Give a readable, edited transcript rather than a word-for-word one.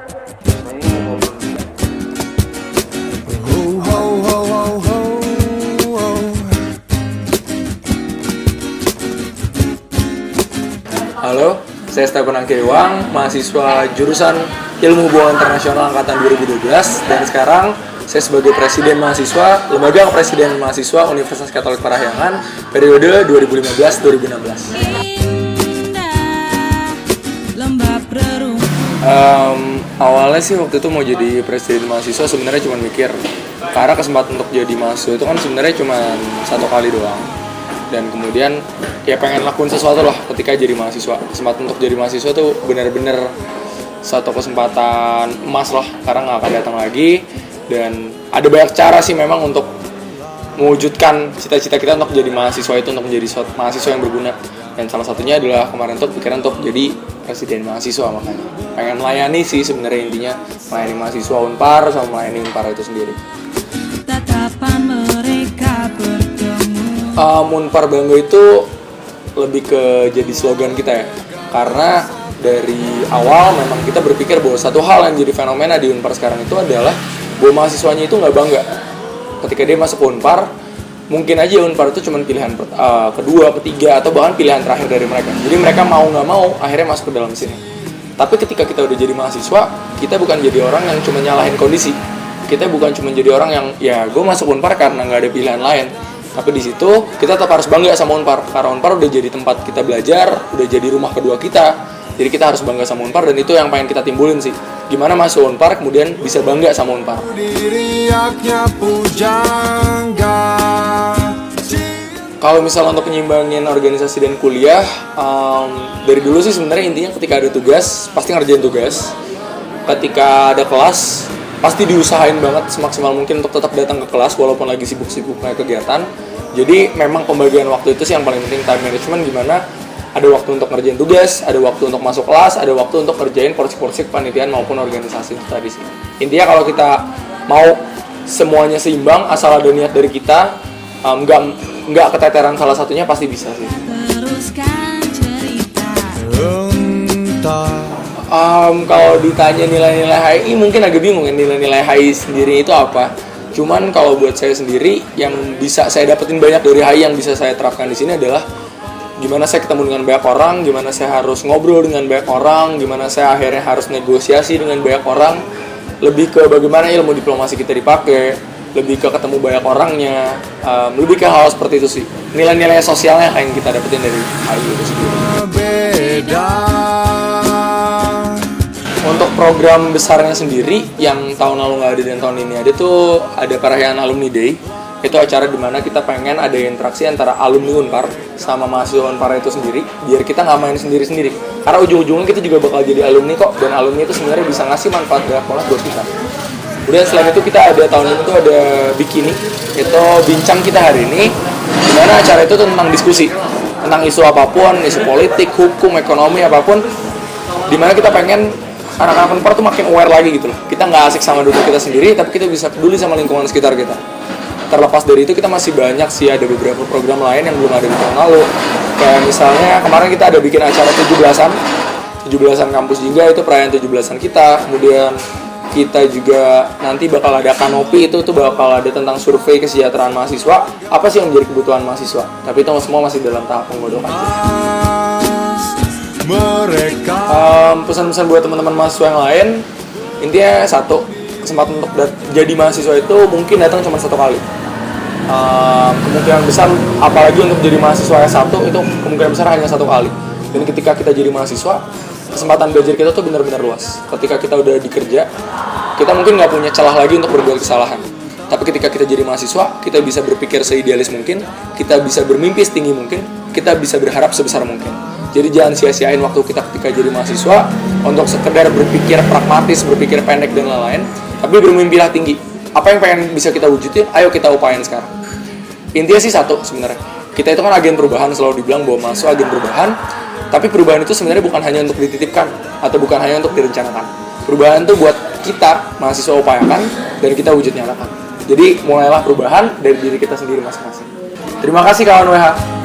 Halo, saya Stephen Angkewang, mahasiswa jurusan Ilmu Hubungan Internasional Angkatan 2012, dan sekarang saya sebagai Presiden Mahasiswa, Lembaga Presiden Mahasiswa Universitas Katolik Parahyangan, periode 2015-2016. Awalnya sih waktu itu mau jadi Presiden Mahasiswa sebenarnya cuma mikir, karena kesempatan untuk jadi mahasiswa itu kan sebenarnya cuma satu kali doang. Dan kemudian ya pengen lakuin sesuatu lah ketika jadi mahasiswa. Kesempatan untuk jadi mahasiswa tuh benar-benar satu kesempatan emas lah, karena nggak akan datang lagi. Dan ada banyak cara sih memang untuk mewujudkan cita-cita kita untuk jadi mahasiswa itu, untuk menjadi mahasiswa yang berguna. Dan salah satunya adalah kemarin tuh pikiran untuk jadi presiden mahasiswa, makanya pengen melayani sih sebenarnya intinya, melayani mahasiswa Unpar sama melayani Unpar itu sendiri. Tatapan mereka bertemu. Unpar Bangga itu lebih ke jadi slogan kita ya, karena dari awal memang kita berpikir bahwa satu hal yang jadi fenomena di Unpar sekarang itu adalah bahwa mahasiswanya itu nggak bangga ketika dia masuk Unpar. Mungkin aja Unpar itu cuma pilihan kedua, ketiga, atau bahkan pilihan terakhir dari mereka. Jadi mereka mau nggak mau akhirnya masuk ke dalam sini. Tapi ketika kita udah jadi mahasiswa, kita bukan jadi orang yang cuma nyalahin kondisi. Kita bukan cuma jadi orang yang ya gue masuk Unpar karena nggak ada pilihan lain. Tapi di situ kita tetap harus bangga sama Unpar, karena Unpar udah jadi tempat kita belajar, udah jadi rumah kedua kita. Jadi kita harus bangga sama Unpar, dan itu yang pengen kita timbulin sih. Gimana masuk Unpar kemudian bisa bangga sama Unpar. Kalau misalnya untuk penyimbangin organisasi dan kuliah, dari dulu sih sebenarnya intinya ketika ada tugas pasti ngerjain tugas. Ketika ada kelas pasti diusahain banget semaksimal mungkin untuk tetap datang ke kelas walaupun lagi sibuk-sibuknya kegiatan. Jadi memang pembagian waktu itu sih yang paling penting, time management, gimana ada waktu untuk ngerjain tugas, ada waktu untuk masuk kelas, ada waktu untuk ngerjain porsi-porsi kepanitiaan maupun organisasi itu tadi sih. Intinya kalau kita mau semuanya seimbang, asal ada niat dari kita, nggak keteteran salah satunya, pasti bisa sih. Teruskan cerita. Kalau ditanya nilai-nilai HI mungkin agak bingung ya, nilai-nilai HI sendiri itu apa. Cuman kalau buat saya sendiri yang bisa saya dapetin banyak dari HI yang bisa saya terapkan di sini adalah gimana saya ketemu dengan banyak orang, gimana saya harus ngobrol dengan banyak orang, gimana saya akhirnya harus negosiasi dengan banyak orang. Lebih ke bagaimana ilmu diplomasi kita dipakai, lebih ke ketemu banyak orangnya, lebih ke hal seperti itu sih. Nilai-nilai sosialnya yang kita dapetin dari HI itu sendiri. Untuk program besarnya sendiri yang tahun lalu nggak ada dan tahun ini ada tuh ada Parahyangan Alumni Day. Itu acara dimana kita pengen ada interaksi antara alumni Unpar sama mahasiswa Unpar itu sendiri, biar kita nggak main sendiri-sendiri. Karena ujung-ujungnya kita juga bakal jadi alumni kok, dan alumni itu sebenarnya bisa ngasih manfaat banyak banget buat kita. Kemudian selain itu kita ada tahun ini tuh ada Bikini, itu bincang kita hari ini, dimana acara itu tentang diskusi tentang isu apapun, isu politik, hukum, ekonomi, apapun, dimana kita pengen anak-anak Unpar tuh makin aware lagi gitu loh. Kita nggak asik sama diri kita sendiri, tapi kita bisa peduli sama lingkungan sekitar kita. Terlepas dari itu kita masih banyak sih, ada beberapa program lain yang belum ada di tahun lalu. Kayak misalnya kemarin kita ada bikin acara 17-an kampus Jingga, itu perayaan 17-an kita. Kemudian kita juga nanti bakal ada kanopi, itu tuh bakal ada tentang survei kesejahteraan mahasiswa. Apa sih yang menjadi kebutuhan mahasiswa? Tapi itu semua masih dalam tahap penggodokan. Pesan-pesan buat teman-teman mahasiswa yang lain, intinya satu, kesempatan untuk jadi mahasiswa itu mungkin datang cuma satu kali. Kemungkinan besar, apalagi untuk jadi mahasiswa S1 itu kemungkinan besar hanya satu kali. Dan ketika kita jadi mahasiswa, kesempatan belajar kita tuh benar-benar luas. Ketika kita udah dikerja, kita mungkin nggak punya celah lagi untuk berbuat kesalahan. Tapi ketika kita jadi mahasiswa, kita bisa berpikir seidealis mungkin, kita bisa bermimpi setinggi mungkin, kita bisa berharap sebesar mungkin. Jadi jangan sia-siain waktu kita ketika jadi mahasiswa untuk sekedar berpikir pragmatis, berpikir pendek dan lain-lain, tapi bermimpilah tinggi. Apa yang pengen bisa kita wujudin, ayo kita upayain sekarang. Intinya sih satu sebenarnya, kita itu kan agen perubahan, selalu dibilang bahwa mahasiswa agen perubahan. Tapi perubahan itu sebenarnya bukan hanya untuk dititipkan atau bukan hanya untuk direncanakan. Perubahan itu buat kita mahasiswa upayakan dan kita wujud nyatakan. Jadi mulailah perubahan dari diri kita sendiri masing-masing. Terima kasih kawan WH.